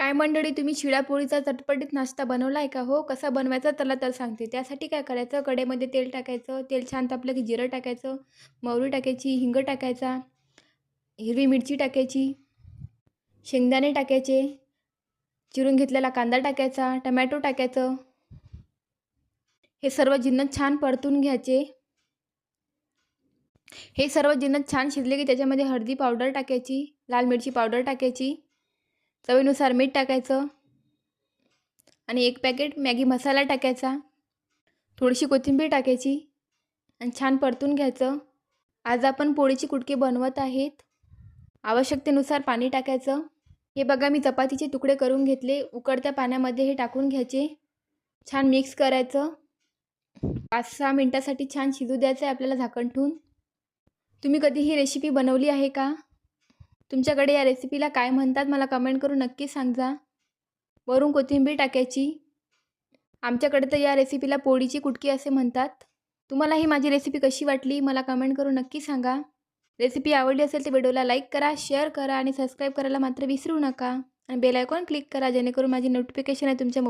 काय मंडळी, तुम्ही शिळापोळीचा चटपटीत नाश्ता बनवला आहे का? हो, कसा बनवायचा चला तर सांगते. त्यासाठी काय करायचं, कढईमध्ये तेल टाकायचं. तेल छान तापलं की जिरं टाकायचं, मोहरी टाकायची, हिंग टाकायचा, हिरवी मिरची टाकायची, शेंगदाणे टाकायचे, चिरून घेतलेला कांदा टाकायचा, टमॅटो टाकायचं. हे सर्व जिन्नस छान परतून घ्यायचे. हे सर्व जिन्नस छान शिजले की त्याच्यामध्ये हळदी पावडर टाकायची, लाल मिरची पावडर टाकायची, चवीनुसार मीठ टाकायचं आणि 1 पॅकेट मॅगी मसाला टाकायचा. थोडीशी कोथिंबीर टाकायची आणि छान परतून घ्यायचं. आज आपण पोळीची कुटके बनवत आहेत. आवश्यकतेनुसार पाणी टाकायचं. हे बघा, मी चपातीचे तुकडे करून घेतले. उकळत्या पाण्यामध्ये हे टाकून घ्यायचे. छान मिक्स करायचं. 5-6 मिनिटासाठी छान शिजू द्यायचं आहे आपल्याला झाकण ठेवून. तुम्ही कधी ही रेसिपी बनवली आहे का? तुमच्याकडे या रेसिपीला काय म्हणतात मला कमेंट करून नक्की सांगा. वरून कोथिंबीर टाकायची. आमच्याकडे तर या रेसिपीला पोळीची कुटकी असे म्हणतात. तुम्हाला ही माझी रेसिपी कशी वाटली मला कमेंट करून नक्की सांगा. रेसिपी आवडली असेल तर व्हिडिओला लाईक करा, शेअर करा आणि सबस्क्राईब करायला मात्र विसरू नका. आणि बेल आयकॉन क्लिक करा जेणेकरून माझी नोटिफिकेशन आहे तुमच्या